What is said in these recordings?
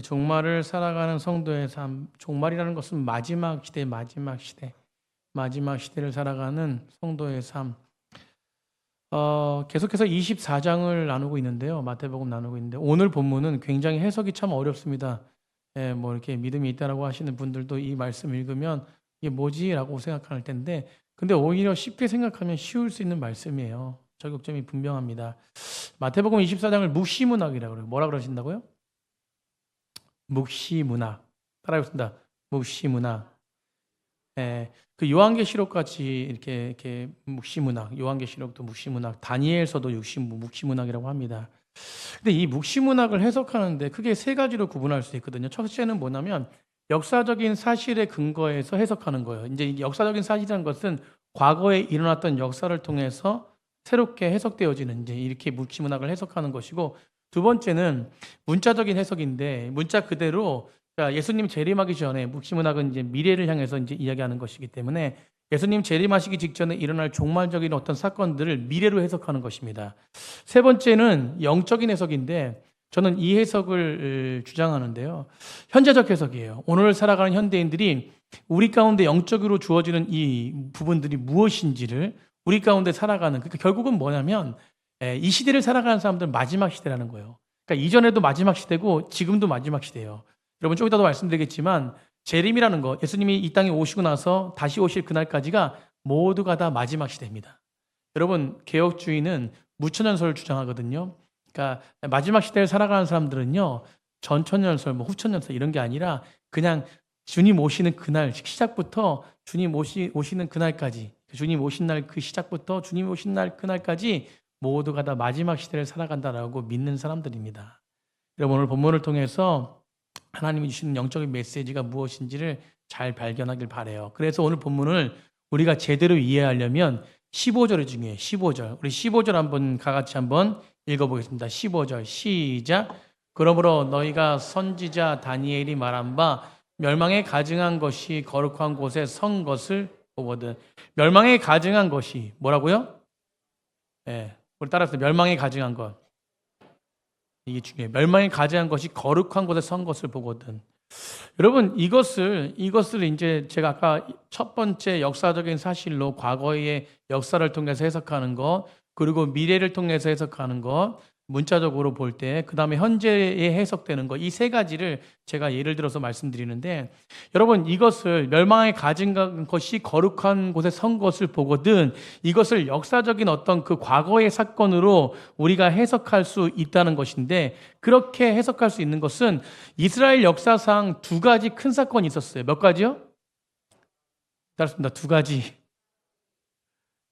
종말을 살아가는 성도의 삶, 종말이라는 것은 마지막 시대를 살아가는 성도의 삶. 계속해서 24장을 나누고 있는데요. 마태복음 나누고 있는데 오늘 본문은 굉장히 해석이 참 어렵습니다. 뭐 이렇게 믿음이 있다라고 하시는 분들도 이 말씀 읽으면 이게 뭐지라고 생각할 텐데, 근데 오히려 쉽게 생각하면 쉬울 수 있는 말씀이에요. 적용점이 분명합니다. 마태복음 24장을 묵시문학이라고 그래요. 뭐라 그러신다고요? 묵시문학. 따라해보겠습니다. 묵시문학. 그 요한계시록 같이 이렇게 묵시문학, 요한계시록도 묵시문학, 다니엘서도 묵시문학이라고 합니다. 근데 이 묵시문학을 해석하는데 크게 세 가지로 구분할 수 있거든요. 첫째는 뭐냐면 역사적인 사실에 근거해서 해석하는 거예요. 이제 이 역사적인 사실이라는 것은 과거에 일어났던 역사를 통해서 새롭게 해석되어지는 이제 이렇게 묵시문학을 해석하는 것이고, 두 번째는 문자적인 해석인데 문자 그대로, 그러니까 예수님 재림하기 전에, 묵시문학은 이제 미래를 향해서 이제 이야기하는 것이기 때문에 예수님 재림하시기 직전에 일어날 종말적인 어떤 사건들을 미래로 해석하는 것입니다. 세 번째는 영적인 해석인데 저는 이 해석을 주장하는데요. 현재적 해석이에요. 오늘 살아가는 현대인들이 우리 가운데 영적으로 주어지는 이 부분들이 무엇인지를 우리 가운데 살아가는, 그러니까 결국은 뭐냐면 이 시대를 살아가는 사람들은 마지막 시대라는 거예요. 그러니까 이전에도 마지막 시대고 지금도 마지막 시대예요. 여러분 좀 이따도 말씀드리겠지만 재림이라는 거, 예수님이 이 땅에 오시고 나서 다시 오실 그날까지가 모두가 다 마지막 시대입니다. 여러분 개혁주의는 무천년설을 주장하거든요. 그러니까 마지막 시대를 살아가는 사람들은요, 전천년설, 뭐 후천년설 이런 게 아니라 그냥 주님 오시는 그날 시작부터 주님 오시는 그날까지, 주님 오신 날 그 시작부터 주님 오신 날 그날까지 모두가 다 마지막 시대를 살아간다라고 믿는 사람들입니다. 여러분 오늘 본문을 통해서 하나님이 주시는 영적인 메시지가 무엇인지를 잘 발견하길 바라요. 그래서 오늘 본문을 우리가 제대로 이해하려면 15절이 중요해요. 15절. 우리 15절 한번 같이 한번 읽어보겠습니다. 15절 시작. 그러므로 너희가 선지자 다니엘이 말한 바 멸망에 가증한 것이 거룩한 곳에 선 것을 보거든. 멸망에 가증한 것이 뭐라고요? 우리 따라서 멸망에 가증한 것. 이게 중요해요. 멸망에 가증한 것이 거룩한 곳에 선 것을 보거든. 여러분 이것을 이제 제가 아까 첫 번째 역사적인 사실로 과거의 역사를 통해서 해석하는 것, 그리고 미래를 통해서 해석하는 것, 문자적으로 볼 때, 그 다음에 현재에 해석되는 것, 이 세 가지를 제가 예를 들어서 말씀드리는데, 여러분 이것을 멸망에 가진 것이 거룩한 곳에 선 것을 보거든, 이것을 역사적인 어떤 그 과거의 사건으로 우리가 해석할 수 있다는 것인데, 그렇게 해석할 수 있는 것은 이스라엘 역사상 두 가지 큰 사건이 있었어요. 몇 가지요? 따랐습니다. 두 가지.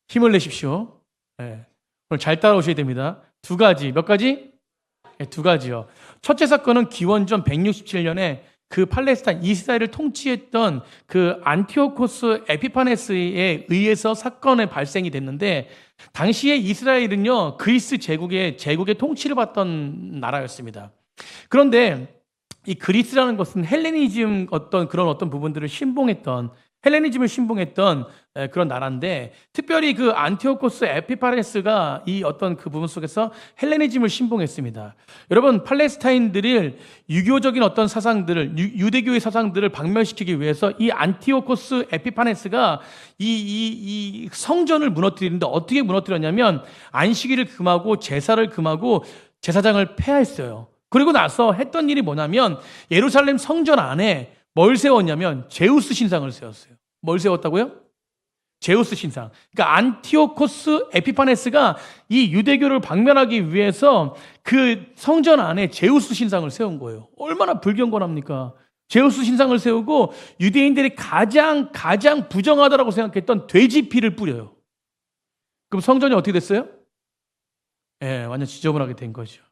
힘을 내십시오. 오늘 잘 따라오셔야 됩니다. 두 가지. 몇 가지? 두 가지요. 첫째 사건은 기원전 167년에 그 팔레스타인 이스라엘을 통치했던 그 안티오코스 에피파네스에 의해서 사건의 발생이 됐는데, 당시에 이스라엘은요 그리스 제국의 통치를 받던 나라였습니다. 그런데 이 그리스라는 것은 헬레니즘 어떤 부분들을 헬레니즘을 신봉했던 그런 나라인데, 특별히 그 안티오코스 에피파네스가 이 어떤 그 부분 속에서 헬레니즘을 신봉했습니다. 여러분 팔레스타인들을 유교적인 어떤 사상들을, 유대교의 사상들을 박멸시키기 위해서 이 안티오코스 에피파네스가 이 성전을 무너뜨리는데, 어떻게 무너뜨렸냐면 안식일을 금하고 제사를 금하고 제사장을 폐하했어요. 그리고 나서 했던 일이 뭐냐면 예루살렘 성전 안에 뭘 세웠냐면 제우스 신상을 세웠어요. 뭘 세웠다고요? 제우스 신상. 그러니까 안티오코스 에피파네스가 이 유대교를 박멸하기 위해서 그 성전 안에 제우스 신상을 세운 거예요. 얼마나 불경건합니까? 제우스 신상을 세우고 유대인들이 가장 부정하다라고 생각했던 돼지 피를 뿌려요. 그럼 성전이 어떻게 됐어요? 완전 지저분하게 된 거죠.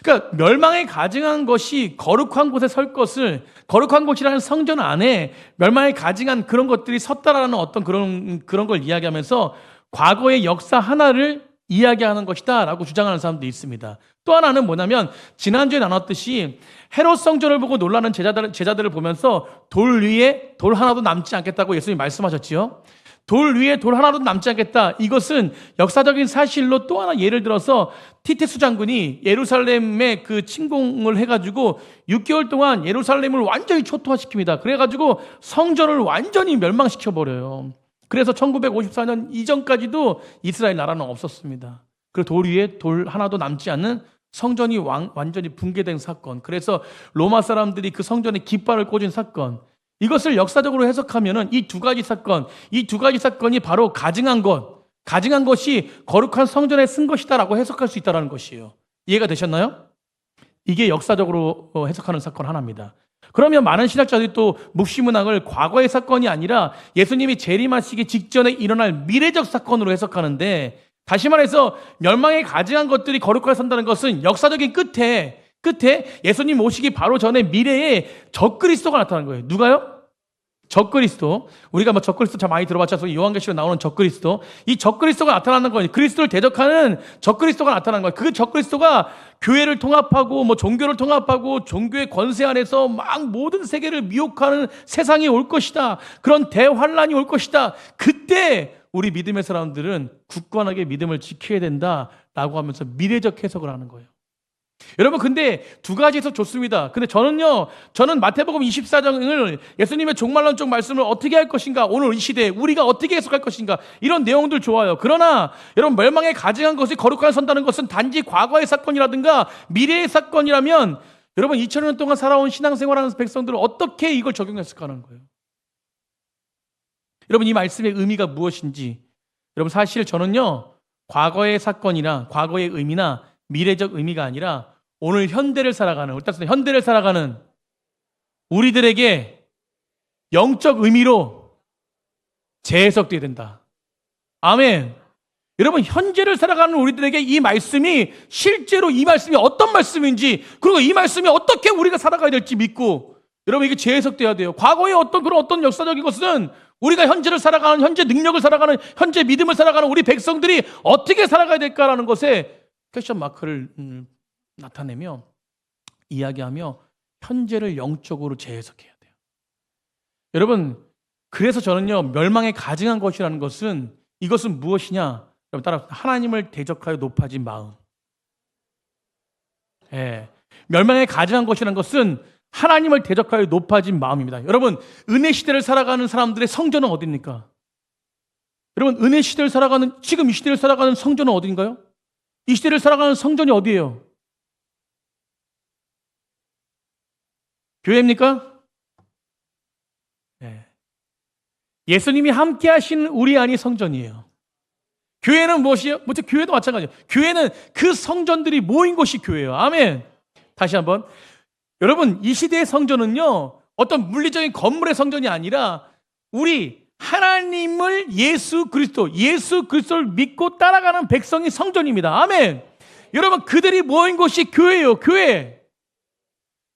그러니까 멸망에 가증한 것이 거룩한 곳에 설 것을, 거룩한 곳이라는 성전 안에 멸망에 가증한 그런 것들이 섰다라는 어떤 그런 걸 이야기하면서 과거의 역사 하나를 이야기하는 것이다 라고 주장하는 사람도 있습니다. 또 하나는 뭐냐면 지난주에 나눴듯이 헤롯 성전을 보고 놀라는 제자들을 보면서 돌 위에 돌 하나도 남지 않겠다고 예수님이 말씀하셨지요. 돌 위에 돌 하나도 남지 않겠다. 이것은 역사적인 사실로 또 하나 예를 들어서 티테스 장군이 예루살렘에 그 침공을 해가지고 6개월 동안 예루살렘을 완전히 초토화시킵니다. 그래가지고 성전을 완전히 멸망시켜버려요. 그래서 1954년 이전까지도 이스라엘 나라는 없었습니다. 그 돌 위에 돌 하나도 남지 않는 성전이 완전히 붕괴된 사건. 그래서 로마 사람들이 그 성전에 깃발을 꽂은 사건. 이것을 역사적으로 해석하면은 이 두 가지 사건이 바로 가증한 것이 거룩한 성전에 쓴 것이다라고 해석할 수 있다는 것이에요. 이해가 되셨나요? 이게 역사적으로 해석하는 사건 하나입니다. 그러면 많은 신학자들이 또 묵시문학을 과거의 사건이 아니라 예수님이 재림하시기 직전에 일어날 미래적 사건으로 해석하는데, 다시 말해서 멸망에 가증한 것들이 거룩하게 선다는 것은 역사적인 끝에 예수님 오시기 바로 전에 미래에 적그리스도가 나타난 거예요. 누가요? 적그리스도. 우리가 뭐 적그리스도 참 많이 들어봤죠. 요한계시록에 나오는 적그리스도. 이 적그리스도가 나타나는 거예요. 그리스도를 대적하는 적그리스도가 나타나는 거예요. 그 적그리스도가 교회를 통합하고 뭐 종교를 통합하고 종교의 권세 안에서 막 모든 세계를 미혹하는 세상이 올 것이다. 그런 대환란이 올 것이다. 그때 우리 믿음의 사람들은 굳건하게 믿음을 지켜야 된다라고 하면서 미래적 해석을 하는 거예요. 여러분, 근데 두 가지 해석 좋습니다. 근데 저는 마태복음 24장을 예수님의 종말론적 말씀을 어떻게 할 것인가, 오늘 이 시대에 우리가 어떻게 해석할 것인가, 이런 내용들 좋아요. 그러나 여러분, 멸망에 가증한 것이 거룩하게 선다는 것은 단지 과거의 사건이라든가 미래의 사건이라면 여러분 2000년 동안 살아온 신앙생활하는 백성들은 어떻게 이걸 적용했을까 하는 거예요. 여러분, 이 말씀의 의미가 무엇인지, 여러분 사실 저는요, 과거의 사건이나 과거의 의미나 미래적 의미가 아니라 오늘 현대를 살아가는 우리들에게 영적 의미로 재해석되어야 된다. 아멘. 여러분, 현재를 살아가는 우리들에게 이 말씀이 실제로 이 말씀이 어떤 말씀인지, 그리고 이 말씀이 어떻게 우리가 살아가야 될지 믿고, 여러분 이게 재해석돼야 돼요. 과거의 어떤 역사적인 것은 우리가 현재를 살아가는, 현재 능력을 살아가는, 현재 믿음을 살아가는 우리 백성들이 어떻게 살아가야 될까라는 것에 퀘스천 마크를 나타내며 이야기하며 현재를 영적으로 재해석해야 돼요. 여러분, 그래서 저는요, 멸망에 가증한 것이라는 것은, 이것은 무엇이냐? 여러분 따라, 하나님을 대적하여 높아진 마음. 멸망에 가증한 것이라는 것은 하나님을 대적하여 높아진 마음입니다. 여러분, 은혜 시대를 살아가는 사람들의 성전은 어디입니까? 여러분, 은혜 시대를 살아가는, 지금 이 시대를 살아가는 성전은 어딘가요? 이 시대를 살아가는 성전이 어디예요? 교회입니까? 네. 예수님이 함께 하신 우리 안이 성전이에요. 교회는 무엇이에요? 교회도 마찬가지예요. 교회는 그 성전들이 모인 곳이 교회예요. 아멘. 다시 한번. 여러분, 이 시대의 성전은요, 어떤 물리적인 건물의 성전이 아니라 우리 하나님을 예수 그리스도를 믿고 따라가는 백성이 성전입니다. 아멘. 여러분, 그들이 모인 곳이 교회예요. 교회.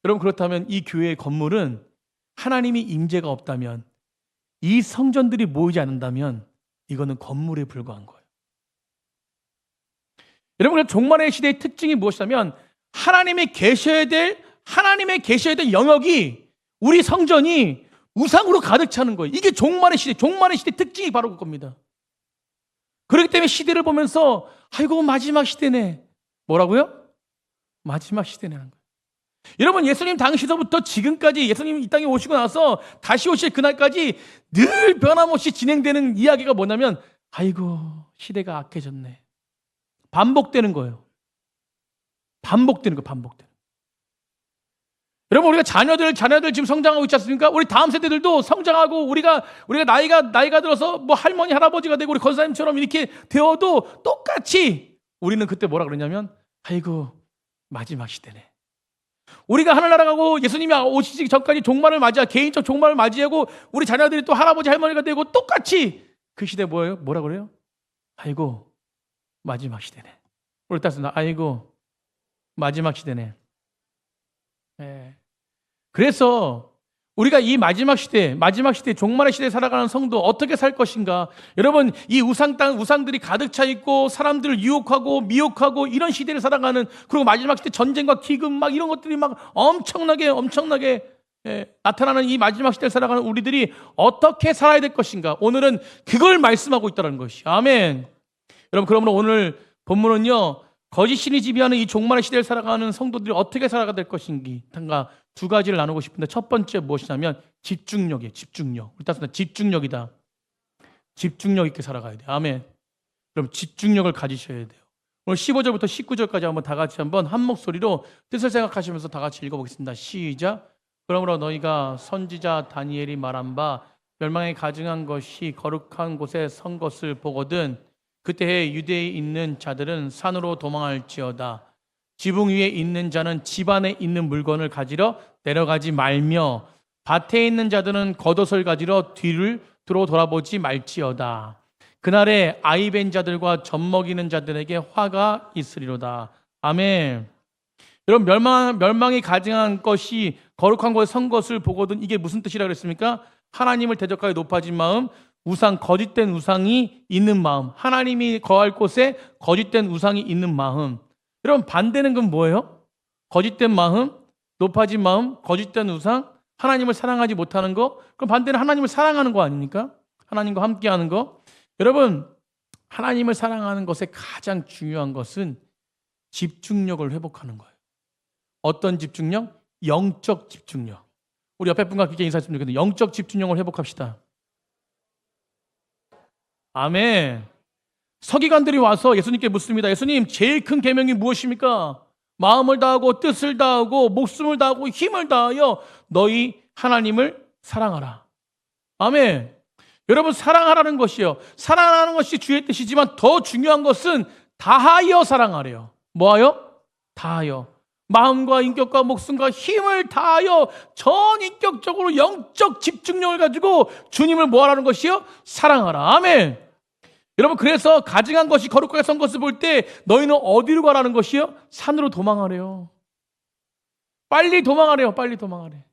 여러분, 그렇다면 이 교회의 건물은 하나님이 임재가 없다면, 이 성전들이 모이지 않는다면 이거는 건물에 불과한 거예요. 여러분, 종말의 시대의 특징이 무엇이냐면 하나님의 계셔야 될 영역이, 우리 성전이 우상으로 가득 차는 거예요. 이게 종말의 시대 특징이 바로 그겁니다. 그렇기 때문에 시대를 보면서 아이고 마지막 시대네. 뭐라고요? 마지막 시대네라는 거예요. 여러분, 예수님 당시서부터 지금까지, 예수님 이 땅에 오시고 나서 다시 오실 그날까지 늘 변함없이 진행되는 이야기가 뭐냐면, 아이고 시대가 악해졌네. 반복되는 거예요. 반복되는 거예요. 여러분, 우리가 자녀들 지금 성장하고 있지 않습니까? 우리 다음 세대들도 성장하고 우리가 나이가 들어서 뭐 할머니 할아버지가 되고 우리 권사님처럼 이렇게 되어도 똑같이 우리는 그때 뭐라 그러냐면, 아이고 마지막 시대네. 우리가 하늘나라 가고 예수님이 오시기 전까지 개인적 종말을 맞이하고 우리 자녀들이 또 할아버지 할머니가 되고 똑같이 그 시대 뭐라 그래요? 아이고 마지막 시대네. 우리 따스나 아이고 마지막 시대네. 그래서 우리가 이 마지막 시대, 종말의 시대에 살아가는 성도 어떻게 살 것인가? 여러분, 이 우상들이 가득 차 있고 사람들을 유혹하고 미혹하고 이런 시대를 살아가는, 그리고 마지막 시대 전쟁과 기근 막 이런 것들이 막 엄청나게 나타나는 이 마지막 시대를 살아가는 우리들이 어떻게 살아야 될 것인가, 오늘은 그걸 말씀하고 있다는 것이. 아멘. 여러분, 그러므로 오늘 본문은요, 거짓 신이 지배하는 이 종말의 시대를 살아가는 성도들이 어떻게 살아가야 될 것인가 두 가지를 나누고 싶은데, 첫 번째 무엇이냐면 집중력이에요. 집중력. 우리 따뜻한 집중력이다. 집중력 있게 살아가야 돼요. 아멘. 그럼 집중력을 가지셔야 돼요. 오늘 15절부터 19절까지 한번 다 같이 한번 한 목소리로 뜻을 생각하시면서 다 같이 읽어보겠습니다. 시작. 그러므로 너희가 선지자 다니엘이 말한 바 멸망에 가증한 것이 거룩한 곳에 선 것을 보거든 그때에 유대에 있는 자들은 산으로 도망할지어다. 지붕 위에 있는 자는 집 안에 있는 물건을 가지러 내려가지 말며 밭에 있는 자들은 겉옷을 가지러 뒤를 돌아보지 말지어다. 그날에 아이벤 자들과 젖먹이는 자들에게 화가 있으리로다. 아멘. 여러분, 멸망이 가증한 것이 거룩한 곳에 선 것을 보거든, 이게 무슨 뜻이라 그랬습니까? 하나님을 대적하여 높아진 마음, 우상, 거짓된 우상이 있는 마음, 하나님이 거할 곳에 거짓된 우상이 있는 마음. 여러분, 반대는 그건 뭐예요? 거짓된 마음, 높아진 마음, 거짓된 우상, 하나님을 사랑하지 못하는 거. 그럼 반대는 하나님을 사랑하는 거 아닙니까? 하나님과 함께하는 거. 여러분, 하나님을 사랑하는 것에 가장 중요한 것은 집중력을 회복하는 거예요. 어떤 집중력? 영적 집중력. 우리 옆에 분과 깊게 인사했으면 좋겠는데, 영적 집중력을 회복합시다. 아멘. 서기관들이 와서 예수님께 묻습니다. 예수님, 제일 큰 계명이 무엇입니까? 마음을 다하고 뜻을 다하고 목숨을 다하고 힘을 다하여 너희 하나님을 사랑하라. 아멘. 여러분, 사랑하라는 것이요, 사랑하는 것이 주의 뜻이지만 더 중요한 것은 다하여 사랑하래요. 뭐하여? 다하여. 마음과 인격과 목숨과 힘을 다하여 전인격적으로 영적 집중력을 가지고 주님을 뭐하라는 것이요? 사랑하라. 아멘. 여러분, 그래서 가증한 것이 거룩하게 선 것을 볼 때 너희는 어디로 가라는 것이요? 산으로 도망하래요. 빨리 도망하래요. 빨리 도망하래.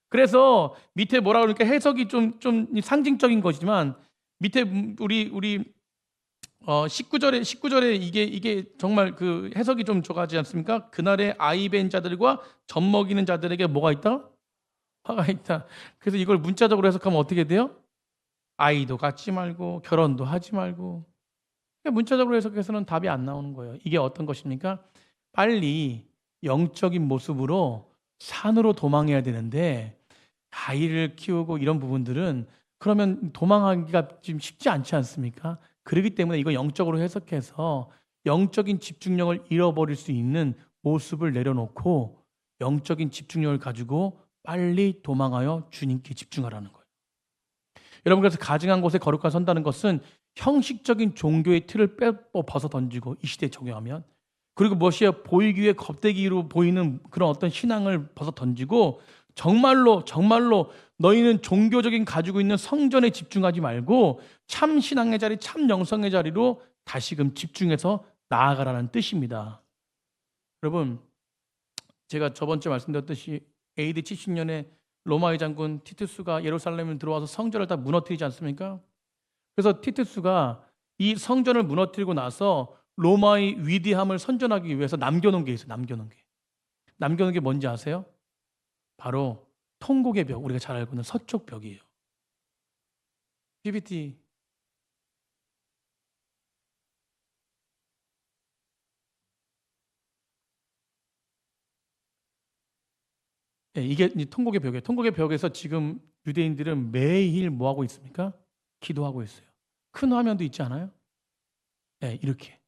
그래서 밑에 뭐라 그러니까 해석이 좀 상징적인 것이지만, 밑에 우리 19절에 이게 정말 그 해석이 좀 좋아하지 않습니까? 그날에 아이벤 자들과 젖먹이는 자들에게 뭐가 있다? 화가 있다. 그래서 이걸 문자적으로 해석하면 어떻게 돼요? 아이도 갖지 말고 결혼도 하지 말고. 문자적으로 해석해서는 답이 안 나오는 거예요. 이게 어떤 것입니까? 빨리 영적인 모습으로 산으로 도망해야 되는데, 아이를 키우고 이런 부분들은 그러면 도망하기가 좀 쉽지 않지 않습니까? 그렇기 때문에 이거 영적으로 해석해서 영적인 집중력을 잃어버릴 수 있는 모습을 내려놓고 영적인 집중력을 가지고 빨리 도망하여 주님께 집중하라는 거예요. 여러분, 그래서 가증한 곳에 거룩하게 선다는 것은 형식적인 종교의 틀을 벗어 던지고 이 시대에 적용하면, 그리고 무엇이에요? 보이기에 겁대기로 보이는 그런 어떤 신앙을 벗어 던지고 정말로 너희는 종교적인 가지고 있는 성전에 집중하지 말고 참 신앙의 자리, 참 영성의 자리로 다시금 집중해서 나아가라는 뜻입니다. 여러분, 제가 저번 주에 말씀드렸듯이 AD 70년에 로마의 장군 티투스가 예루살렘에 들어와서 성전을 다 무너뜨리지 않습니까? 그래서 티투스가 이 성전을 무너뜨리고 나서 로마의 위대함을 선전하기 위해서 남겨놓은 게 있어요. 남겨놓은 게 뭔지 아세요? 바로 통곡의 벽, 우리가 잘 알고 있는 서쪽 벽이에요. PPT. 네, 이게 통곡의 벽이에요. 통곡의 벽에서 지금 유대인들은 매일 뭐 하고 있습니까? 기도하고 있어요. 큰 화면도 있지 않아요? 네, 이렇게.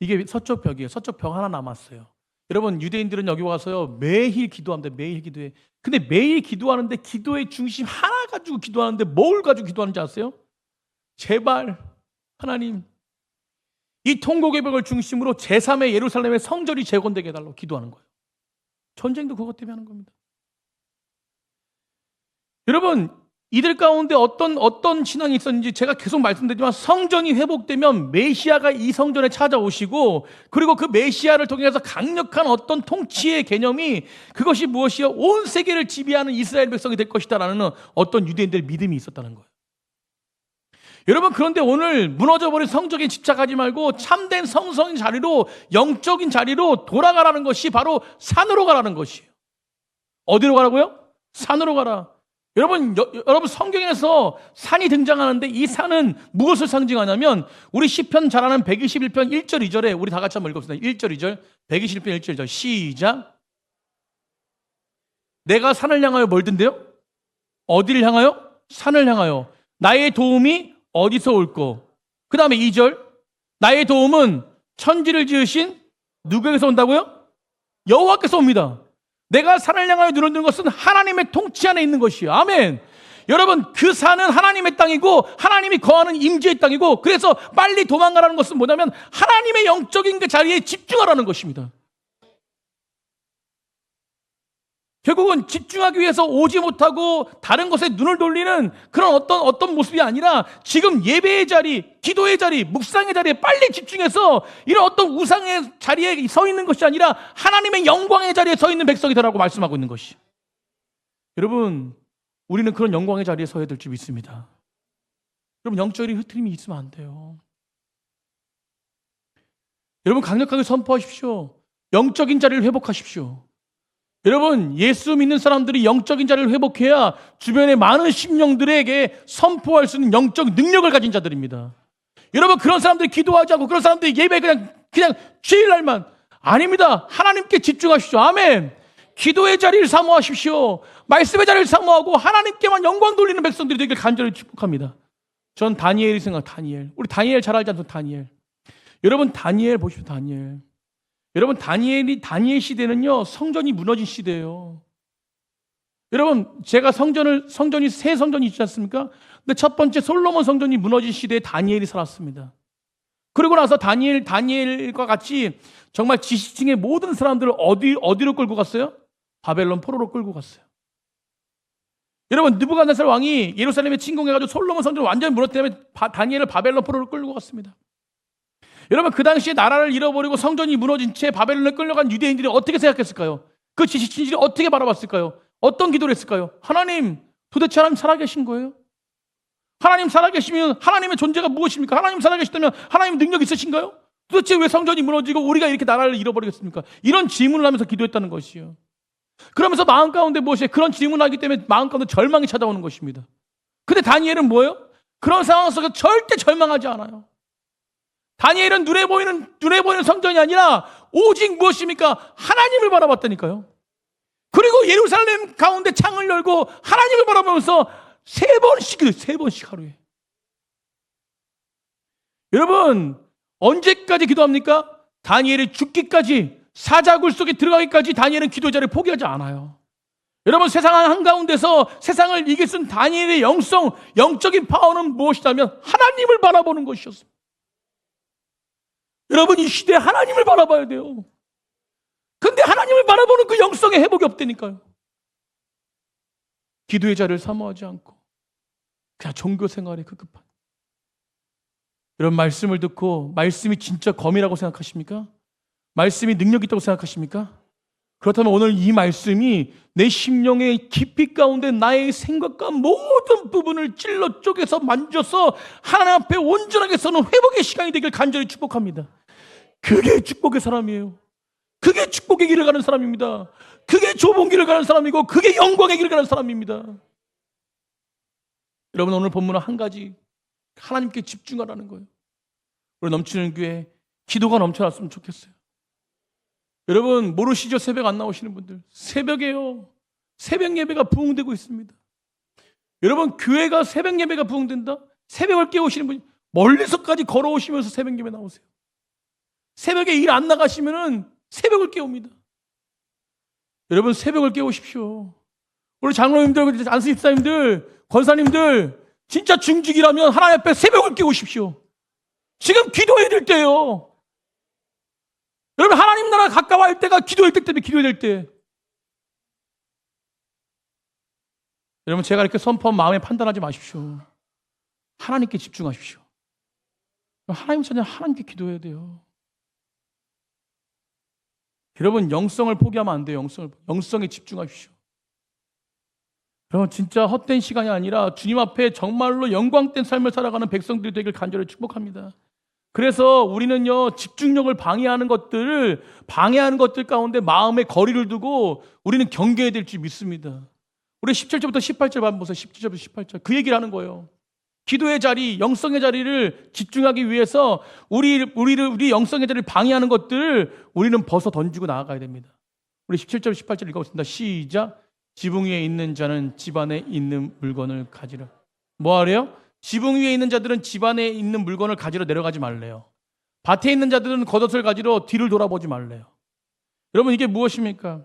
이게 서쪽 벽이에요. 서쪽 벽 하나 남았어요. 여러분, 유대인들은 여기 와서요 매일 기도합니다. 매일 기도해. 근데 매일 기도하는데 기도의 중심 하나 가지고 기도하는데 뭘 가지고 기도하는지 아세요? 제발 하나님, 이 통곡의 벽을 중심으로 제3의 예루살렘의 성전이 재건되게 해달라고 기도하는 거예요. 전쟁도 그것 때문에 하는 겁니다. 여러분, 이들 가운데 어떤 신앙이 있었는지 제가 계속 말씀드리지만, 성전이 회복되면 메시아가 이 성전에 찾아오시고, 그리고 그 메시아를 통해서 강력한 어떤 통치의 개념이, 그것이 무엇이요? 온 세계를 지배하는 이스라엘 백성이 될 것이다라는 어떤 유대인들의 믿음이 있었다는 거예요. 여러분, 그런데 오늘 무너져버린 성전에 집착하지 말고 참된 성성인 자리로, 영적인 자리로 돌아가라는 것이 바로 산으로 가라는 것이에요. 어디로 가라고요? 산으로 가라. 여러분 성경에서 산이 등장하는데 이 산은 무엇을 상징하냐면 우리 시편 잘 아는 121편 1절 2절에 우리 다 같이 한번 읽어봅시다. 1절 2절 121편 1절 2절 시작. 내가 산을 향하여 멀든데요? 어디를 향하여? 산을 향하여. 나의 도움이 어디서 올꼬? 그 다음에 2절. 나의 도움은 천지를 지으신 누구에게서 온다고요? 여호와께서 옵니다. 내가 산을 향하여 눈을 드는 것은 하나님의 통치 안에 있는 것이에요. 아멘. 여러분, 그 산은 하나님의 땅이고 하나님이 거하는 임재의 땅이고, 그래서 빨리 도망가라는 것은 뭐냐면 하나님의 영적인 그 자리에 집중하라는 것입니다. 결국은 집중하기 위해서 오지 못하고 다른 것에 눈을 돌리는 그런 어떤 모습이 아니라 지금 예배의 자리, 기도의 자리, 묵상의 자리에 빨리 집중해서 이런 어떤 우상의 자리에 서 있는 것이 아니라 하나님의 영광의 자리에 서 있는 백성이 되라고 말씀하고 있는 것이. 여러분, 우리는 그런 영광의 자리에 서야 될 줄 믿습니다. 여러분, 영적인 흐트림이 있으면 안 돼요. 여러분, 강력하게 선포하십시오. 영적인 자리를 회복하십시오. 여러분, 예수 믿는 사람들이 영적인 자리를 회복해야 주변의 많은 심령들에게 선포할 수 있는 영적 능력을 가진 자들입니다. 여러분, 그런 사람들이 기도하지 않고 그런 사람들이 예배 그냥 주일날만. 아닙니다. 하나님께 집중하십시오. 아멘. 기도의 자리를 사모하십시오. 말씀의 자리를 사모하고 하나님께만 영광 돌리는 백성들이 되길 간절히 축복합니다. 전 다니엘이 다니엘. 우리 다니엘 잘 알지 않습니까? 다니엘. 여러분, 다니엘 보십시오. 다니엘. 여러분, 다니엘 시대는요, 성전이 무너진 시대예요. 여러분, 제가 성전이 세 성전이 있지 않습니까? 근데 첫 번째 솔로몬 성전이 무너진 시대에 다니엘이 살았습니다. 그리고 나서 다니엘과 같이 정말 지식층의 모든 사람들을 어디로 끌고 갔어요? 바벨론 포로로 끌고 갔어요. 여러분, 느부갓네살 왕이 예루살렘에 침공해가지고 솔로몬 성전을 완전히 무너뜨리며 다니엘을 바벨론 포로로 끌고 갔습니다. 여러분, 그 당시에 나라를 잃어버리고 성전이 무너진 채 바벨론에 끌려간 유대인들이 어떻게 생각했을까요? 그 지식층들이 어떻게 바라봤을까요? 어떤 기도를 했을까요? 하나님, 도대체 하나님 살아계신 거예요? 하나님 살아계시면 하나님의 존재가 무엇입니까? 하나님 살아계시다면 하나님 능력 있으신가요? 도대체 왜 성전이 무너지고 우리가 이렇게 나라를 잃어버리겠습니까? 이런 질문을 하면서 기도했다는 것이요. 그러면서 마음 가운데 무엇이에요? 그런 질문을 하기 때문에 마음 가운데 절망이 찾아오는 것입니다. 근데 다니엘은 뭐예요? 그런 상황 속에서 절대 절망하지 않아요. 다니엘은 눈에 보이는 성전이 아니라 오직 무엇입니까? 하나님을 바라봤다니까요. 그리고 예루살렘 가운데 창을 열고 하나님을 바라보면서 세 번씩 하루에. 여러분, 언제까지 기도합니까? 다니엘이 죽기까지, 사자굴 속에 들어가기까지 다니엘은 기도 자리를 포기하지 않아요. 여러분, 세상 한가운데서 세상을 이길 수 있는 다니엘의 영적인 파워는 무엇이냐면 하나님을 바라보는 것이었습니다. 여러분, 이 시대에 하나님을 바라봐야 돼요. 근데 하나님을 바라보는 그 영성의 회복이 없다니까요. 기도의 자리를 사모하지 않고 그냥 종교 생활에 급급한. 여러분, 말씀을 듣고 말씀이 진짜 검이라고 생각하십니까? 말씀이 능력 있다고 생각하십니까? 그렇다면 오늘 이 말씀이 내 심령의 깊이 가운데 나의 생각과 모든 부분을 찔러 쪼개서 만져서 하나님 앞에 온전하게 서는 회복의 시간이 되길 간절히 축복합니다. 그게 축복의 사람이에요. 그게 축복의 길을 가는 사람입니다. 그게 좁은 길을 가는 사람이고 그게 영광의 길을 가는 사람입니다. 여러분, 오늘 본문은 한 가지, 하나님께 집중하라는 거예요. 우리 넘치는 교회 기도가 넘쳐났으면 좋겠어요. 여러분, 모르시죠? 새벽 안 나오시는 분들. 새벽에요. 새벽 예배가 부흥되고 있습니다. 여러분, 교회가 새벽 예배가 부흥된다? 새벽을 깨우시는 분이 멀리서까지 걸어오시면서 새벽 예배 나오세요. 새벽에 일 안 나가시면은 새벽을 깨웁니다. 여러분, 새벽을 깨우십시오. 우리 장로님들, 안수집사님들, 권사님들, 진짜 중직이라면 하나님 앞에 새벽을 깨우십시오. 지금 기도해야 될 때예요. 여러분, 하나님 나라 가까워할 때가 기도할 때 때문에 기도해야 될 때. 여러분, 제가 이렇게 선포한 마음에 판단하지 마십시오. 하나님께 집중하십시오. 하나님 찾아 하나님께 기도해야 돼요. 여러분, 영성을 포기하면 안 돼요. 영성에 집중하십시오. 여러분, 진짜 헛된 시간이 아니라 주님 앞에 정말로 영광된 삶을 살아가는 백성들이 되길 간절히 축복합니다. 그래서 우리는요, 집중력을 방해하는 것들 가운데 마음의 거리를 두고 우리는 경계해야 될 줄 믿습니다. 우리 17절부터 18절 한번 보세요. 17절부터 18절. 그 얘기를 하는 거예요. 기도의 자리, 영성의 자리를 집중하기 위해서 우리 영성의 자리를 방해하는 것들을 우리는 벗어 던지고 나아가야 됩니다. 우리 17절, 18절 읽어보겠습니다. 시작. 지붕 위에 있는 자는 집 안에 있는 물건을 가지라. 뭐 하래요? 지붕 위에 있는 자들은 집 안에 있는 물건을 가지러 내려가지 말래요. 밭에 있는 자들은 겉옷을 가지러 뒤를 돌아보지 말래요. 여러분, 이게 무엇입니까?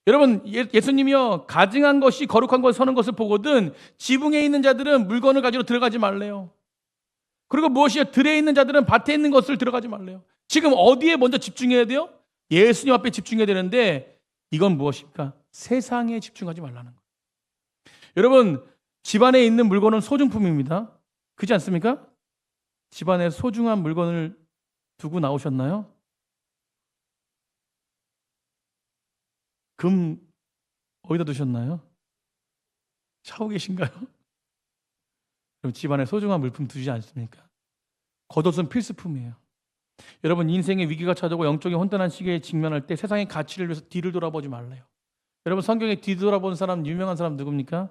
여러분, 예수님이요, 가증한 것이 거룩한 것에 서는 것을 보거든 지붕에 있는 자들은 물건을 가지러 들어가지 말래요. 그리고 무엇이요? 들에 있는 자들은 밭에 있는 것을 들어가지 말래요. 지금 어디에 먼저 집중해야 돼요? 예수님 앞에 집중해야 되는데 이건 무엇입니까? 세상에 집중하지 말라는 거예요. 여러분, 집안에 있는 물건은 소중품입니다. 그렇지 않습니까? 집안에 소중한 물건을 두고 나오셨나요? 금 어디다 두셨나요? 샤워 계신가요? 그럼 집안에 소중한 물품 두지 않습니까? 겉옷은 필수품이에요. 여러분, 인생의 위기가 찾아오고 영적인 혼돈한 시기에 직면할 때 세상의 가치를 위해서 뒤를 돌아보지 말래요. 여러분, 성경에 뒤돌아본 사람, 유명한 사람 누굽니까?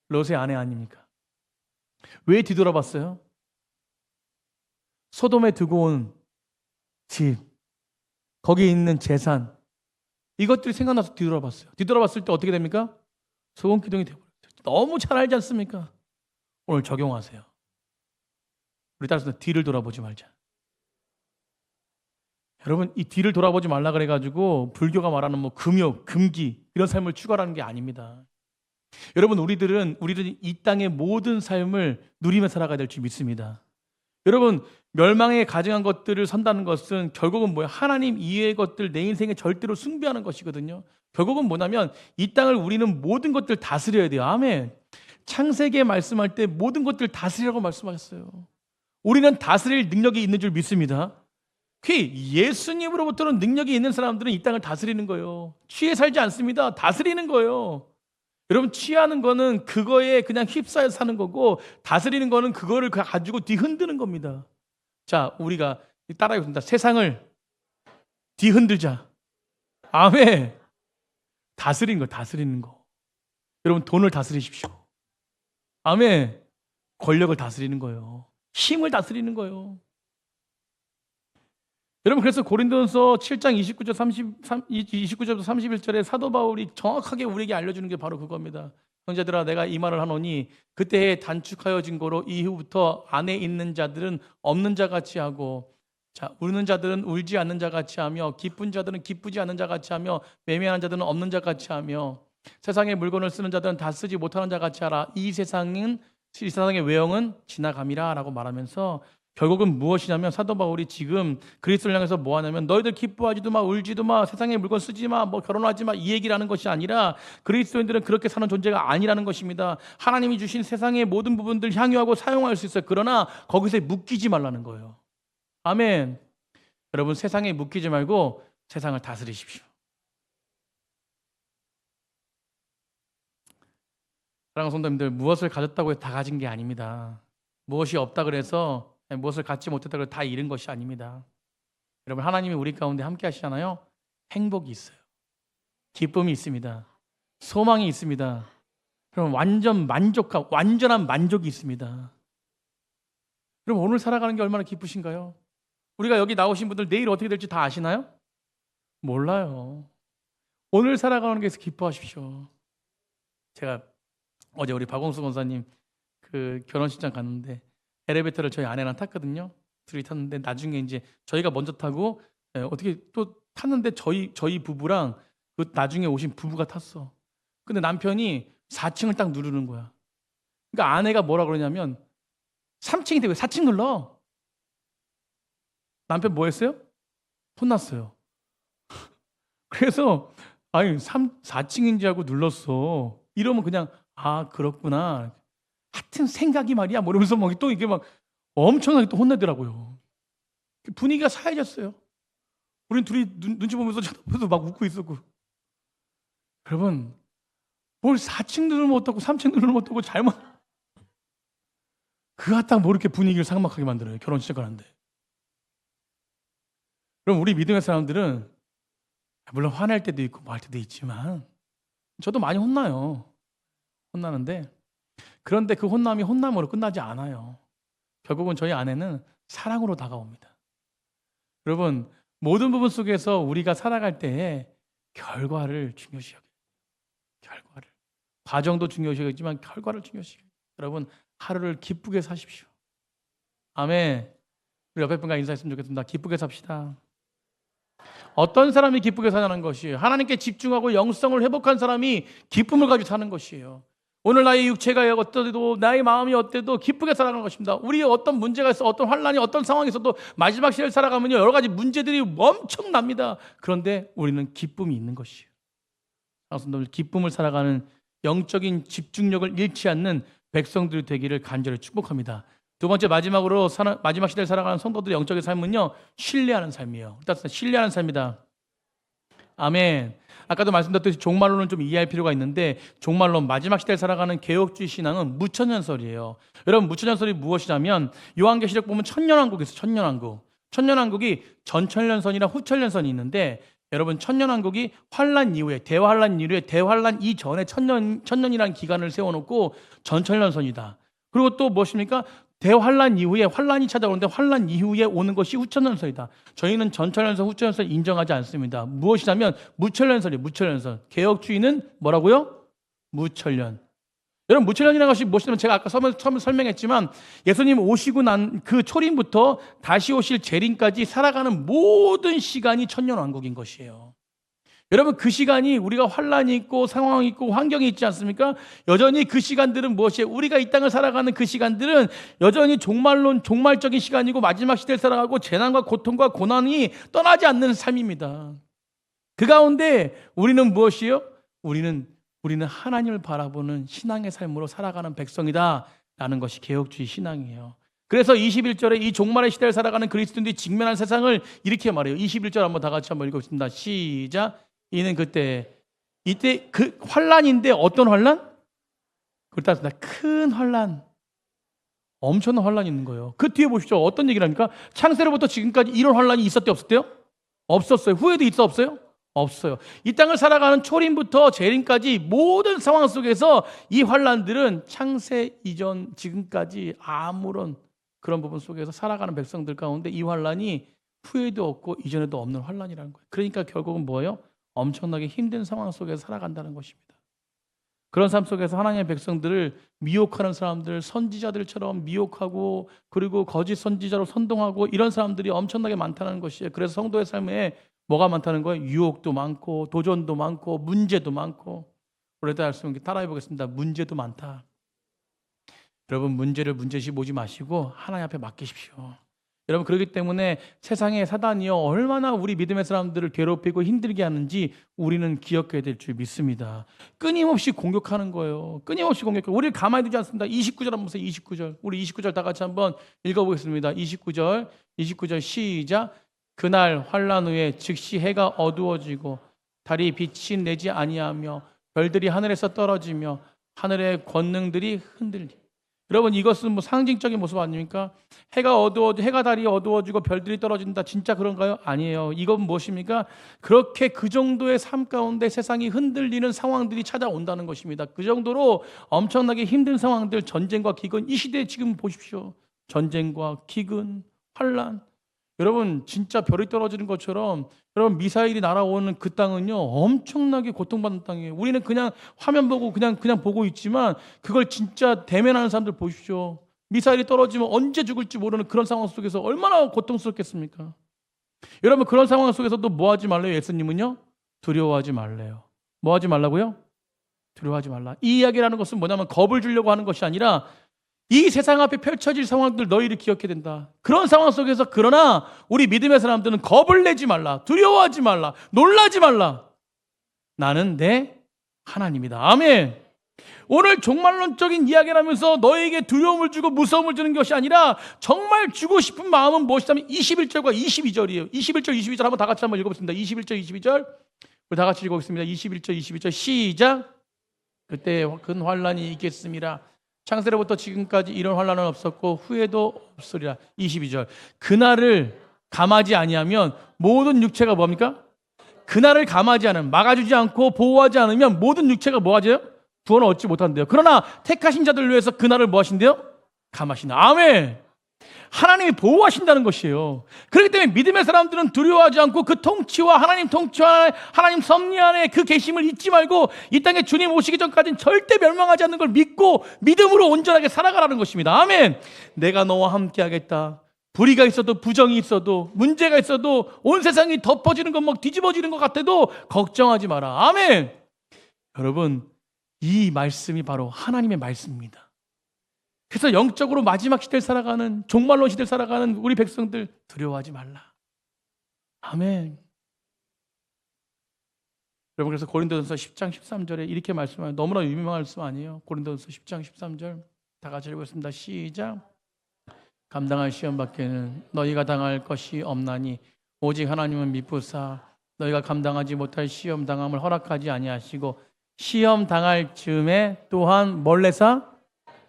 롯의 아내 아닙니까? 왜 뒤돌아봤어요? 소돔에 두고 온 집, 거기에 있는 재산, 이것들이 생각나서 뒤돌아봤어요. 뒤돌아봤을 때 어떻게 됩니까? 소금기둥이 되어버렸어요. 너무 잘 알지 않습니까? 오늘 적용하세요. 우리 따라서 뒤를 돌아보지 말자. 여러분, 이 뒤를 돌아보지 말라 그래가지고 불교가 말하는 뭐 금욕, 금기 이런 삶을 추구하라는 게 아닙니다. 여러분, 우리들은 이 땅의 모든 삶을 누리며 살아가야 될 줄 믿습니다. 여러분, 멸망에 가증한 것들을 선다는 것은 결국은 뭐예요? 하나님 이외의 것들 내 인생에 절대로 숭배하는 것이거든요. 결국은 뭐냐면 이 땅을 우리는 모든 것들 다스려야 돼요. 아멘. 창세기에 말씀할 때 모든 것들 다스리라고 말씀하셨어요. 우리는 다스릴 능력이 있는 줄 믿습니다. 예수님으로부터는 능력이 있는 사람들은 이 땅을 다스리는 거예요. 취해 살지 않습니다. 다스리는 거예요. 여러분, 취하는 거는 그거에 그냥 휩싸여 사는 거고 다스리는 거는 그거를 가지고 뒤흔드는 겁니다. 자, 우리가 따라해봅니다. 세상을 뒤흔들자. 아멘. 다스리는 거, 다스리는 거. 여러분, 돈을 다스리십시오. 아멘. 권력을 다스리는 거예요. 힘을 다스리는 거예요. 여러분, 그래서 고린도전서 7장 29절부터 31절에 사도 바울이 정확하게 우리에게 알려주는 게 바로 그겁니다. 형제들아, 내가 이 말을 하노니 그때에 단축하여진 거로 이후부터 안에 있는 자들은 없는 자 같이 하고, 자, 우는 자들은 울지 않는 자 같이 하며, 기쁜 자들은 기쁘지 않는 자 같이 하며, 매매하는 자들은 없는 자 같이 하며, 세상의 물건을 쓰는 자들은 다 쓰지 못하는 자 같이 하라. 이 세상의 외형은 지나감이라 라고 말하면서 결국은 무엇이냐면 사도 바울이 지금 그리스도를 향해서 뭐 하냐면 너희들 기뻐하지도 마, 울지도 마, 세상의 물건 쓰지 마, 뭐 결혼하지 마, 이 얘기를 하는 것이 아니라 그리스도인들은 그렇게 사는 존재가 아니라는 것입니다. 하나님이 주신 세상의 모든 부분들 향유하고 사용할 수 있어요. 그러나 거기서 묶이지 말라는 거예요. 아멘. 여러분, 세상에 묶이지 말고 세상을 다스리십시오. 사랑하는 성도님들, 무엇을 가졌다고 해서 다 가진 게 아닙니다. 무엇이 없다 그래서 무엇을 갖지 못했다고 해서 다 잃은 것이 아닙니다. 여러분, 하나님이 우리 가운데 함께 하시잖아요. 행복이 있어요. 기쁨이 있습니다. 소망이 있습니다. 그럼 완전한 만족이 있습니다. 그럼 오늘 살아가는 게 얼마나 기쁘신가요? 우리가 여기 나오신 분들 내일 어떻게 될지 다 아시나요? 몰라요. 오늘 살아가는 게 기뻐하십시오. 제가 어제 우리 박원수 권사님 그 결혼식장 갔는데 엘리베이터를 저희 아내랑 탔거든요. 둘이 탔는데 나중에 이제 저희가 먼저 타고 어떻게 또 탔는데 저희 부부랑 그 나중에 오신 부부가 탔어. 근데 남편이 4층을 딱 누르는 거야. 그러니까 아내가 뭐라 그러냐면 3층인데 왜 4층 눌러? 남편 뭐 했어요? 혼났어요. 그래서 아니 4층인지 알고 눌렀어. 이러면 그냥 아 그렇구나. 하여튼 생각이 말이야. 뭐 이러면서 막 또 이게 막 엄청나게 또 혼내더라고요. 분위기가 사해졌어요. 우린 둘이 눈치 보면서 쳐다보면서 막 웃고 있었고. 여러분, 뭘 4층 누르면 어떻고 3층 누르면 어떻고 잘못 그가 딱 뭐 이렇게 분위기를 삭막하게 만들어요. 결혼 시작하는데. 그럼 우리 믿음의 사람들은 물론 화낼 때도 있고 뭐 할 때도 있지만 저도 많이 혼나요. 혼나는데 그런데 그 혼남이 혼남으로 끝나지 않아요. 결국은 저희 아내는 사랑으로 다가옵니다. 여러분, 모든 부분 속에서 우리가 살아갈 때에 결과를 중요시 여겨요. 결과를. 과정도 중요시 여기지만 결과를 중요시 여겨요. 여러분, 하루를 기쁘게 사십시오. 아멘. 우리 옆에 분과 인사했으면 좋겠습니다. 기쁘게 삽시다. 어떤 사람이 기쁘게 사는 것이에요? 하나님께 집중하고 영성을 회복한 사람이 기쁨을 가지고 사는 것이에요. 오늘 나의 육체가 어때도 나의 마음이 어때도 기쁘게 살아가는 것입니다. 우리 어떤 문제가 있어 어떤 환란이 어떤 상황이 있어도 마지막 시대를 살아가면요 여러 가지 문제들이 엄청납니다. 그런데 우리는 기쁨이 있는 것이에요. 성도들 기쁨을 살아가는 영적인 집중력을 잃지 않는 백성들이 되기를 간절히 축복합니다. 두 번째 마지막으로 마지막 시대를 살아가는 성도들의 영적인 삶은요 신뢰하는 삶이에요. 일단 신뢰하는 삶이다. 아멘. 아까도 말씀드렸듯이 종말론은 좀 이해할 필요가 있는데 종말론 마지막 시대를 살아가는 개혁주의 신앙은 무천년설이에요. 여러분 무천년설이 무엇이냐면 요한계시록 보면 천년왕국이 있어요. 천년왕국. 천년왕국이 전천년선이나 후천년선이 있는데 여러분 천년왕국이 환란 이후에 대환란 이후에 대환란 이전에 천년이라는 기간을 세워놓고 전천년선이다. 그리고 또 무엇입니까? 대환란 이후에 환란이 찾아오는데 환란 이후에 오는 것이 후천년설이다. 저희는 전천년설, 후천년설 인정하지 않습니다. 무엇이냐면 무천년설이에요. 무천년설. 개혁주의는 뭐라고요? 무천년. 여러분 무천년이라는 것이 무엇이냐면 제가 아까 처음 설명했지만 예수님 오시고 난 그 초림부터 다시 오실 재림까지 살아가는 모든 시간이 천년왕국인 것이에요. 여러분 그 시간이 우리가 환란이 있고 상황이 있고 환경이 있지 않습니까? 여전히 그 시간들은 무엇이에요? 우리가 이 땅을 살아가는 그 시간들은 여전히 종말적인 시간이고 마지막 시대를 살아가고 재난과 고통과 고난이 떠나지 않는 삶입니다. 그 가운데 우리는 무엇이에요? 우리는 하나님을 바라보는 신앙의 삶으로 살아가는 백성이다 라는 것이 개혁주의 신앙이에요. 그래서 21절에 이 종말의 시대를 살아가는 그리스도인들이 직면한 세상을 이렇게 말해요. 21절 한번 다 같이 한번 읽어보겠습니다. 시작. 이는 이때 그 환란인데 어떤 환란? 그렇다 큰 환란, 엄청난 환란이 있는 거예요. 그 뒤에 보십시오. 어떤 얘기를 합니까? 창세로부터 지금까지 이런 환란이 있었대요, 없었대요? 없었어요. 후에도 있어 없어요? 없어요. 이 땅을 살아가는 초림부터 재림까지 모든 상황 속에서 이 환란들은 창세 이전 지금까지 아무런 그런 부분 속에서 살아가는 백성들 가운데 이 환란이 후에도 없고 이전에도 없는 환란이라는 거예요. 그러니까 결국은 뭐예요? 엄청나게 힘든 상황 속에서 살아간다는 것입니다. 그런 삶 속에서 하나님의 백성들을 미혹하는 사람들, 선지자들처럼 미혹하고 그리고 거짓 선지자로 선동하고 이런 사람들이 엄청나게 많다는 것이에요. 그래서 성도의 삶에 뭐가 많다는 거예요? 유혹도 많고 도전도 많고 문제도 많고. 우리가 따라해 보겠습니다. 문제도 많다. 여러분 문제를 문제시 보지 마시고 하나님 앞에 맡기십시오. 여러분 그렇기 때문에 세상의 사단이요 얼마나 우리 믿음의 사람들을 괴롭히고 힘들게 하는지 우리는 기억해야 될 줄 믿습니다. 끊임없이 공격하는 거예요. 끊임없이 공격해요. 우리를 가만히 두지 않습니다. 29절 한번 보세요. 29절. 우리 29절 다 같이 한번 읽어보겠습니다. 29절 시작. 그날 환란 후에 즉시 해가 어두워지고 달이 빛이 내지 아니하며 별들이 하늘에서 떨어지며 하늘의 권능들이 흔들리. 여러분 이것은 뭐 상징적인 모습 아닙니까? 해가 달이 어두워지고 별들이 떨어진다. 진짜 그런가요? 아니에요. 이건 무엇입니까? 그렇게 그 정도의 삶 가운데 세상이 흔들리는 상황들이 찾아온다는 것입니다. 그 정도로 엄청나게 힘든 상황들, 전쟁과 기근, 이 시대에 지금 보십시오. 전쟁과 기근, 환란. 여러분 진짜 별이 떨어지는 것처럼 여러분 미사일이 날아오는 그 땅은요 엄청나게 고통받는 땅이에요. 우리는 그냥 화면 보고 그냥 보고 있지만 그걸 진짜 대면하는 사람들 보십시오. 미사일이 떨어지면 언제 죽을지 모르는 그런 상황 속에서 얼마나 고통스럽겠습니까? 여러분 그런 상황 속에서도 뭐 하지 말래요? 예수님은요 두려워하지 말래요. 뭐 하지 말라고요? 두려워하지 말라. 이 이야기라는 것은 뭐냐면 겁을 주려고 하는 것이 아니라 이 세상 앞에 펼쳐질 상황들 너희를 기억해야 된다. 그런 상황 속에서 그러나 우리 믿음의 사람들은 겁을 내지 말라. 두려워하지 말라. 놀라지 말라. 나는 내 하나님이다. 아멘. 오늘 종말론적인 이야기를 하면서 너에게 두려움을 주고 무서움을 주는 것이 아니라 정말 주고 싶은 마음은 무엇이냐면 21절과 22절이에요. 21절, 22절 한번 다 같이 한번 읽어보겠습니다. 21절, 22절 우리 다 같이 읽어보겠습니다. 21절, 22절 시작. 그때 큰 환란이 있겠습니다. 창세로부터 지금까지 이런 환란은 없었고 후에도 없으리라. 22절. 그날을 감하지 아니하면 모든 육체가 뭡니까? 그날을 감하지 않으면, 막아주지 않고 보호하지 않으면 모든 육체가 뭐 하죠? 구원을 얻지 못한대요. 그러나 택하신 자들을 위해서 그날을 뭐 하신대요? 감하신다. 아멘. 하나님이 보호하신다는 것이에요. 그렇기 때문에 믿음의 사람들은 두려워하지 않고 그 통치와 하나님 통치와 하나님 섭리 안에 그 계심을 잊지 말고 이 땅에 주님 오시기 전까지는 절대 멸망하지 않는 걸 믿고 믿음으로 온전하게 살아가라는 것입니다. 아멘. 내가 너와 함께 하겠다. 불의가 있어도 부정이 있어도 문제가 있어도 온 세상이 덮어지는 것 막 뒤집어지는 것 같아도 걱정하지 마라. 아멘. 여러분, 이 말씀이 바로 하나님의 말씀입니다. 그래서 영적으로 마지막 시대를 살아가는, 종말론 시대를 살아가는 우리 백성들 두려워하지 말라. 아멘. 여러분, 그래서 고린도전서 10장 13절에 이렇게 말씀하요. 너무나 유명한 말씀 아니에요? 고린도전서 10장 13절 다 같이 읽겠습니다. 시작. 감당할 시험 밖에는 너희가 당할 것이 없나니 오직 하나님은 미쁘사 너희가 감당하지 못할 시험 당함을 허락하지 아니하시고 시험 당할 즈음에 또한 뭘 내사?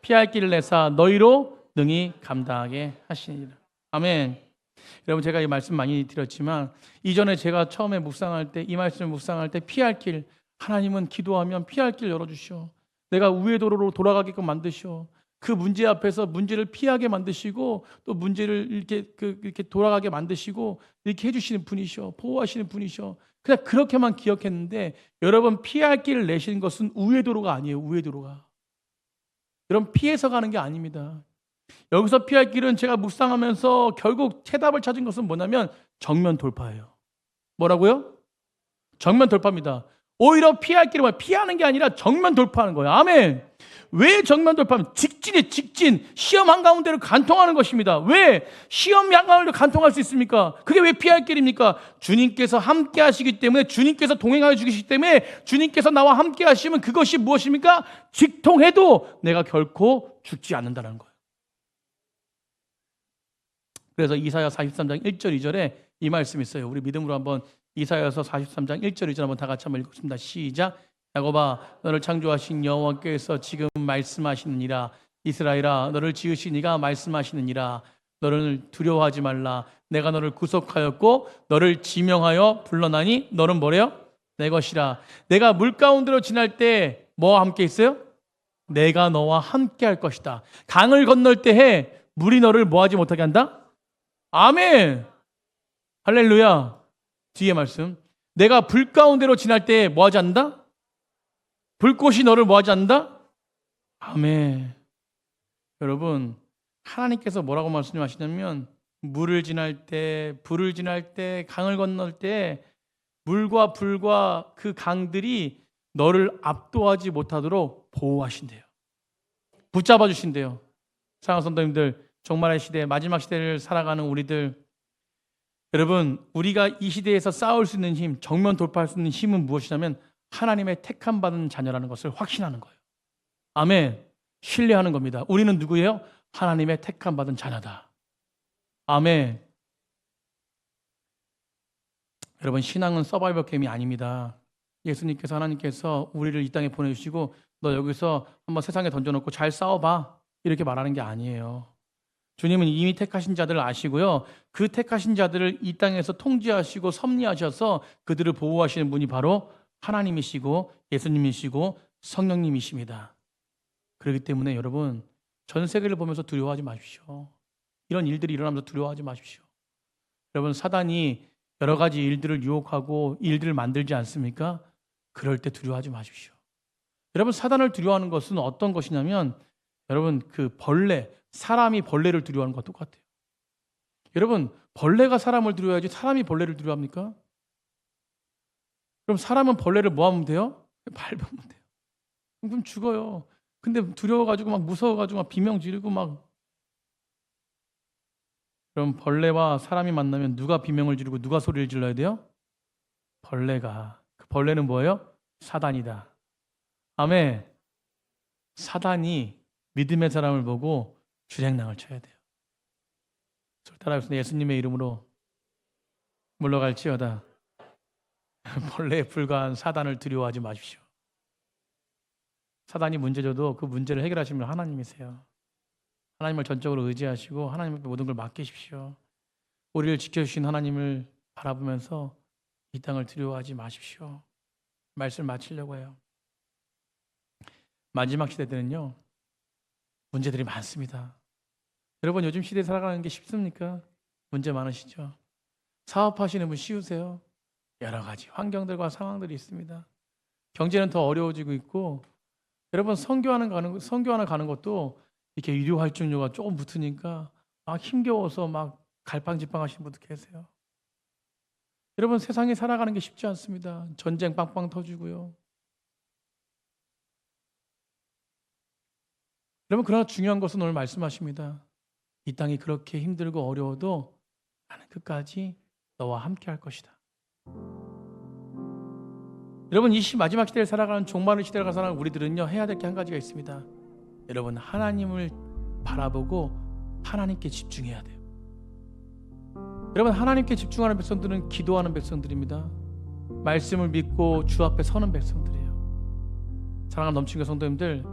피할 길을 내사 너희로 능히 감당하게 하시니라. 아멘. 여러분, 제가 이 말씀 많이 드렸지만 이전에 제가 처음에 묵상할 때, 이 말씀을 묵상할 때 피할 길, 하나님은 기도하면 피할 길 열어주시오. 내가 우회 도로로 돌아가게끔 만드시오. 그 문제 앞에서 문제를 피하게 만드시고 또 문제를 이렇게 돌아가게 만드시고 이렇게 해주시는 분이시오. 보호하시는 분이시오. 그냥 그렇게만 기억했는데 여러분, 피할 길을 내시는 것은 우회 도로가 아니에요. 우회 도로가. 여러분, 피해서 가는 게 아닙니다. 여기서 피할 길은 제가 묵상하면서 결국 해답을 찾은 것은 뭐냐면 정면 돌파예요. 뭐라고요? 정면 돌파입니다. 오히려 피할 길은 뭐야? 피하는 게 아니라 정면 돌파하는 거예요. 아멘. 왜 정면 돌파하면? 직진에 직진, 시험 한가운데를 간통하는 것입니다. 왜 시험 한가운데를 간통할 수 있습니까? 그게 왜 피할 길입니까? 주님께서 함께 하시기 때문에, 주님께서 동행하여 주시기 때문에, 주님께서 나와 함께 하시면 그것이 무엇입니까? 직통해도 내가 결코 죽지 않는다는 거예요. 그래서 이사야 43장 1절 2절에 이 말씀이 있어요. 우리 믿음으로 한번 이사야서 43장 1절 2절 한번 다 같이 한번 읽겠습니다. 시작. 야곱아, 너를 창조하신 여호와께서 지금 말씀하시느니라. 이스라엘아, 너를 지으신 이가 말씀하시느니라. 너를 두려워하지 말라. 내가 너를 구속하였고 너를 지명하여 불러나니 너는 뭐래요? 내 것이라. 내가 물 가운데로 지날 때 뭐와 함께 있어요? 내가 너와 함께 할 것이다. 강을 건널 때에 물이 너를 뭐하지 못하게 한다? 아멘. 할렐루야. 뒤에 말씀. 내가 불 가운데로 지날 때 뭐하지 않는다? 불꽃이 너를 뭐하지 않는다? 아멘. 여러분, 하나님께서 뭐라고 말씀하시냐면 물을 지날 때, 불을 지날 때, 강을 건널 때 물과 불과 그 강들이 너를 압도하지 못하도록 보호하신대요. 붙잡아 주신대요. 사랑하는 성도님들, 종말의 시대, 마지막 시대를 살아가는 우리들, 여러분, 우리가 이 시대에서 싸울 수 있는 힘, 정면 돌파할 수 있는 힘은 무엇이냐면 하나님의 택함 받은 자녀라는 것을 확신하는 거예요. 아멘. 신뢰하는 겁니다. 우리는 누구예요? 하나님의 택함 받은 자녀다. 아멘. 여러분, 신앙은 서바이벌 게임이 아닙니다. 예수님께서, 하나님께서 우리를 이 땅에 보내주시고 너 여기서 한번 세상에 던져놓고 잘 싸워봐, 이렇게 말하는 게 아니에요. 주님은 이미 택하신 자들을 아시고요, 그 택하신 자들을 이 땅에서 통제하시고 섭리하셔서 그들을 보호하시는 분이 바로 하나님이시고 예수님이시고 성령님이십니다. 그렇기 때문에 여러분, 전 세계를 보면서 두려워하지 마십시오. 이런 일들이 일어나면서 두려워하지 마십시오. 여러분, 사단이 여러 가지 일들을 유혹하고 일들을 만들지 않습니까? 그럴 때 두려워하지 마십시오. 여러분, 사단을 두려워하는 것은 어떤 것이냐면, 여러분, 그 벌레, 사람이 벌레를 두려워하는 것과 똑같아요. 여러분, 벌레가 사람을 두려워하지 사람이 벌레를 두려워합니까? 그럼 사람은 벌레를 뭐 하면 돼요? 밟으면 돼요. 그럼 죽어요. 근데 두려워가지고 막 무서워가지고 막 비명 지르고 막. 그럼 벌레와 사람이 만나면 누가 비명을 지르고 누가 소리를 질러야 돼요? 벌레가. 그 벌레는 뭐예요? 사단이다. 아멘. 사단이 믿음의 사람을 보고 주랭랑을 쳐야 돼요. 저를 따라하겠습니다. 예수님의 이름으로 물러갈지어다. 벌레에 불과한 사단을 두려워하지 마십시오. 사단이 문제 줘도 그 문제를 해결하시면 하나님이세요. 하나님을 전적으로 의지하시고 하나님 앞에 모든 걸 맡기십시오. 우리를 지켜주신 하나님을 바라보면서 이 땅을 두려워하지 마십시오. 말씀을 마치려고 해요. 마지막 시대들은요, 문제들이 많습니다. 여러분, 요즘 시대에 살아가는 게 쉽습니까? 문제 많으시죠? 사업하시는 분 쉬우세요? 여러 가지 환경들과 상황들이 있습니다. 경제는 더 어려워지고 있고, 여러분 선교 하나 가는 것도 이렇게 유료 할증료가 조금 붙으니까 막 힘겨워서 막 갈팡질팡 하시는 분도 계세요. 여러분, 세상에 살아가는 게 쉽지 않습니다. 전쟁 빵빵 터지고요. 여러분, 그러나 중요한 것은 오늘 말씀하십니다. 이 땅이 그렇게 힘들고 어려워도 나는 끝까지 너와 함께 할 것이다. 여러분, 이 마지막 시대를 살아가는 종말의 시대를 살아가는 우리들은요, 해야 될 게 한 가지가 있습니다. 여러분, 하나님을 바라보고 하나님께 집중해야 돼요. 여러분, 하나님께 집중하는 백성들은 기도하는 백성들입니다. 말씀을 믿고 주 앞에 서는 백성들이에요. 사랑하는 넘치는 성도님들,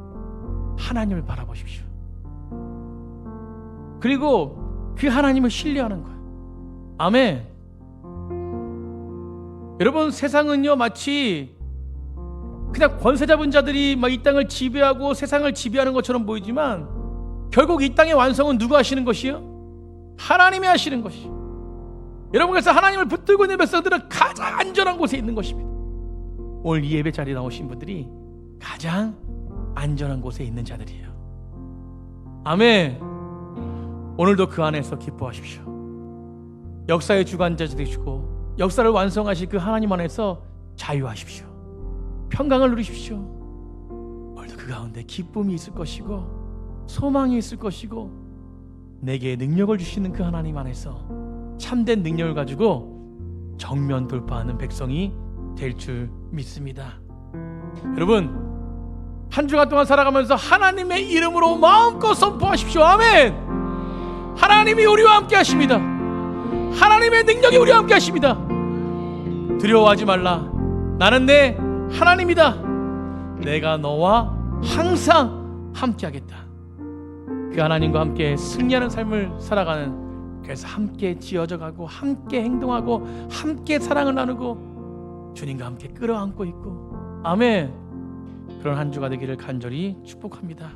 하나님을 바라보십시오. 그리고 그 하나님을 신뢰하는 거예요. 아멘. 여러분, 세상은요 마치 그냥 권세 잡은 자들이 막 이 땅을 지배하고 세상을 지배하는 것처럼 보이지만 결국 이 땅의 완성은 누가 하시는 것이요? 하나님이 하시는 것이요. 여러분, 그래서 하나님을 붙들고 있는 백성들은 가장 안전한 곳에 있는 것입니다. 오늘 이 예배 자리에 나오신 분들이 가장 안전한 곳에 있는 자들이에요. 아멘. 오늘도 그 안에서 기뻐하십시오. 역사의 주관자 되시고 역사를 완성하실 그 하나님 안에서 자유하십시오. 평강을 누리십시오. 오늘도 그 가운데 기쁨이 있을 것이고 소망이 있을 것이고 내게 능력을 주시는 그 하나님 안에서 참된 능력을 가지고 정면 돌파하는 백성이 될 줄 믿습니다. 여러분, 한 주간 동안 살아가면서 하나님의 이름으로 마음껏 선포하십시오. 아멘. 하나님이 우리와 함께 하십니다. 하나님의 능력이 우리와 함께 하십니다. 두려워하지 말라. 나는 내 하나님이다. 내가 너와 항상 함께 하겠다. 그 하나님과 함께 승리하는 삶을 살아가는, 그래서 함께 지어져 가고 함께 행동하고 함께 사랑을 나누고 주님과 함께 끌어안고 있고, 아멘. 그런 한 주가 되기를 간절히 축복합니다.